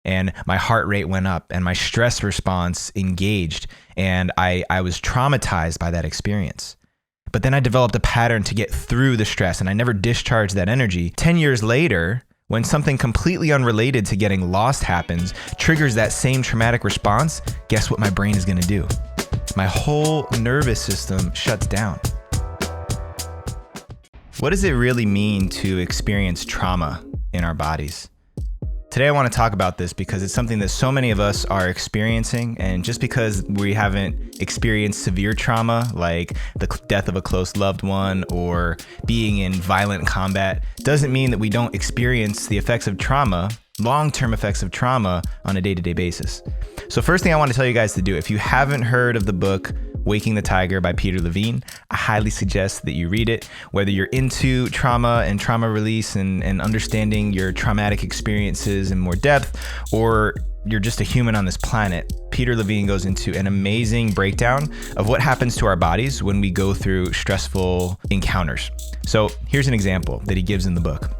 and my heart rate went up and my stress response engaged, and I was traumatized by that experience. But then I developed a pattern to get through the stress, and I never discharged that energy. 10 years later, when something completely unrelated to getting lost happens, triggers that same traumatic response, guess what my brain is gonna do? My whole nervous system shuts down. What does it really mean to experience trauma in our bodies? Today I want to talk about this because it's something that so many of us are experiencing, and just because we haven't experienced severe trauma like the death of a close loved one or being in violent combat doesn't mean that we don't experience the effects of trauma, long-term effects of trauma, on a day-to-day basis. So first thing I want to tell you guys to do, if you haven't heard of the book Waking the Tiger by Peter Levine, I highly suggest that you read it. Whether you're into trauma and trauma release and understanding your traumatic experiences in more depth, or you're just a human on this planet, Peter Levine goes into an amazing breakdown of what happens to our bodies when we go through stressful encounters. So here's an example that he gives in the book.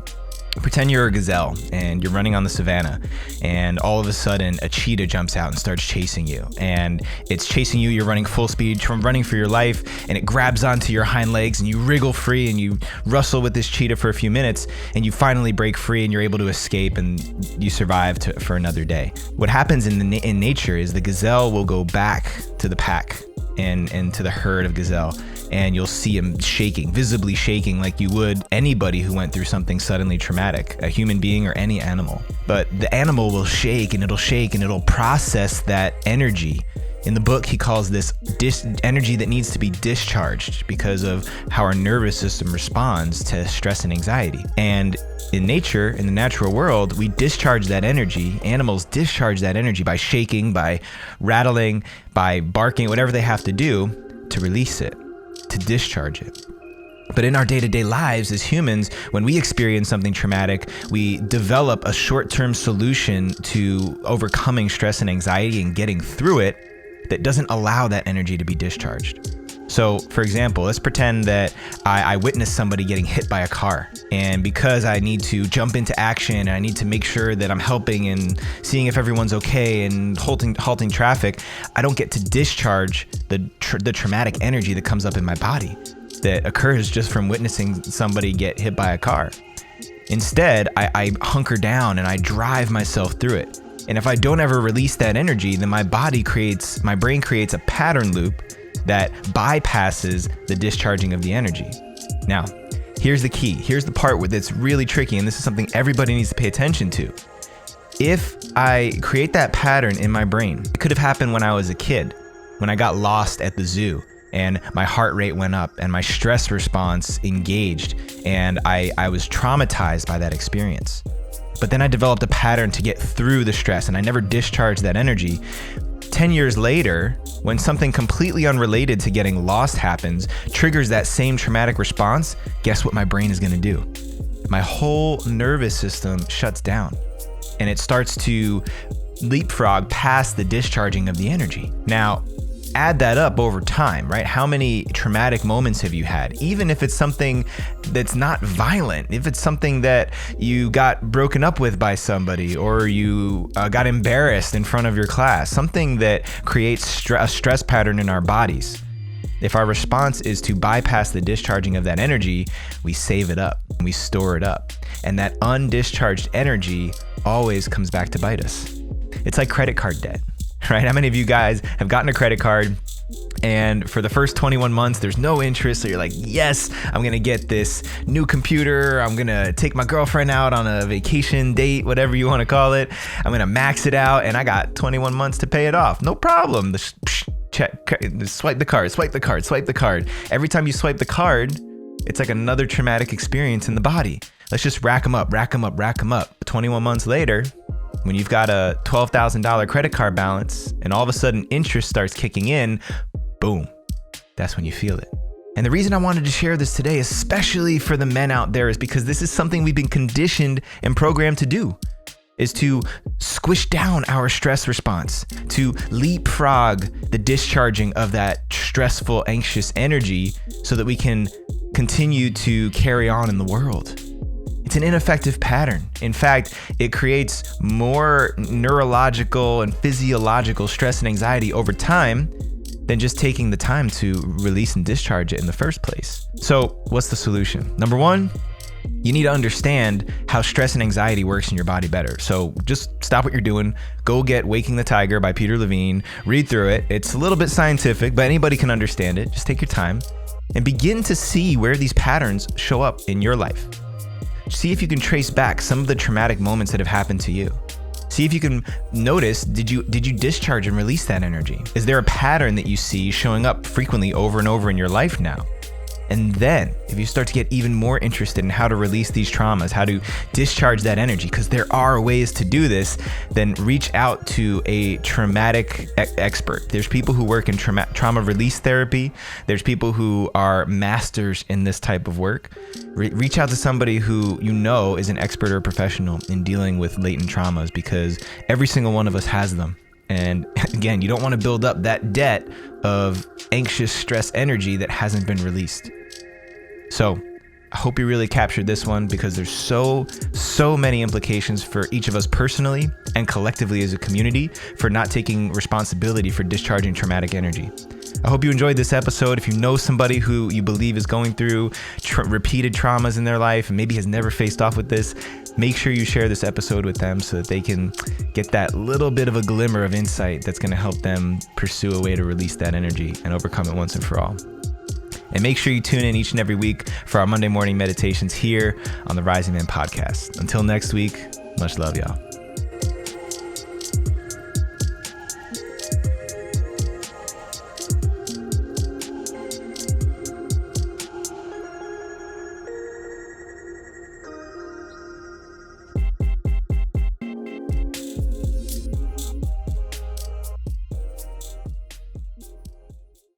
Pretend you're a gazelle and you're running on the savannah, and all of a sudden a cheetah jumps out and starts chasing you, and it's chasing you. You're running full speed, running for your life, and it grabs onto your hind legs and you wriggle free and you wrestle with this cheetah for a few minutes, and you finally break free and you're able to escape and you survive for another day. What happens in nature is the gazelle will go back to the pack and to the herd of gazelle, and you'll see him shaking, visibly shaking, like you would anybody who went through something suddenly traumatic, a human being or any animal. But the animal will shake and it'll process that energy. In the book, he calls this energy that needs to be discharged because of how our nervous system responds to stress and anxiety. And in nature, in the natural world, we discharge that energy. Animals discharge that energy by shaking, by rattling, by barking, whatever they have to do to release it, to discharge it. But in our day-to-day lives as humans, when we experience something traumatic, we develop a short-term solution to overcoming stress and anxiety and getting through it that doesn't allow that energy to be discharged. So, for example, let's pretend that I witnessed somebody getting hit by a car, and because I need to jump into action and I need to make sure that I'm helping and seeing if everyone's okay and halting traffic, I don't get to discharge the traumatic energy that comes up in my body that occurs just from witnessing somebody get hit by a car. Instead, I hunker down and I drive myself through it. And if I don't ever release that energy, then my brain creates a pattern loop that bypasses the discharging of the energy. Now, here's the key. Here's the part where that's really tricky, and this is something everybody needs to pay attention to. If I create that pattern in my brain, it could have happened when I was a kid, when I got lost at the zoo and my heart rate went up and my stress response engaged, and I was traumatized by that experience. But then I developed a pattern to get through the stress, and I never discharged that energy. 10 years later, when something completely unrelated to getting lost happens, triggers that same traumatic response, guess what my brain is gonna do? My whole nervous system shuts down, and it starts to leapfrog past the discharging of the energy. Now, add that up over time, right? How many traumatic moments have you had? Even if it's something that's not violent, if it's something that you got broken up with by somebody, or you got embarrassed in front of your class, something that creates a stress pattern in our bodies. If our response is to bypass the discharging of that energy, we save it up, we store it up. And that undischarged energy always comes back to bite us. It's like credit card debt. Right? How many of you guys have gotten a credit card and for the first 21 months, there's no interest. So you're like, yes, I'm going to get this new computer. I'm going to take my girlfriend out on a vacation date, whatever you want to call it. I'm going to max it out, and I got 21 months to pay it off. No problem. Swipe the card. Every time you swipe the card, it's like another traumatic experience in the body. Let's just rack them up. 21 months later, when you've got a $12,000 credit card balance and all of a sudden interest starts kicking in, boom, that's when you feel it. And the reason I wanted to share this today, especially for the men out there, is because this is something we've been conditioned and programmed to do, is to squish down our stress response, to leapfrog the discharging of that stressful, anxious energy so that we can continue to carry on in the world. It's an ineffective pattern. In fact, it creates more neurological and physiological stress and anxiety over time than just taking the time to release and discharge it in the first place. So what's the solution? Number one, you need to understand how stress and anxiety works in your body better. So just stop what you're doing. Go get Waking the Tiger by Peter Levine. Read through it. It's a little bit scientific, but anybody can understand it. Just take your time and begin to see where these patterns show up in your life. See if you can trace back some of the traumatic moments that have happened to you. See if you can notice, did you discharge and release that energy? Is there a pattern that you see showing up frequently over and over in your life now? And then if you start to get even more interested in how to release these traumas, how to discharge that energy, because there are ways to do this, then reach out to a traumatic expert. There's people who work in trauma release therapy. There's people who are masters in this type of work. Reach out to somebody who you know is an expert or professional in dealing with latent traumas, because every single one of us has them. And again, you don't want to build up that debt of anxious stress energy that hasn't been released. So I hope you really captured this one, because there's so many implications for each of us personally and collectively as a community for not taking responsibility for discharging traumatic energy. I hope you enjoyed this episode. If you know somebody who you believe is going through repeated traumas in their life and maybe has never faced off with this, make sure you share this episode with them so that they can get that little bit of a glimmer of insight that's going to help them pursue a way to release that energy and overcome it once and for all. And make sure you tune in each and every week for our Monday morning meditations here on the Rising Man podcast. Until next week, much love, y'all.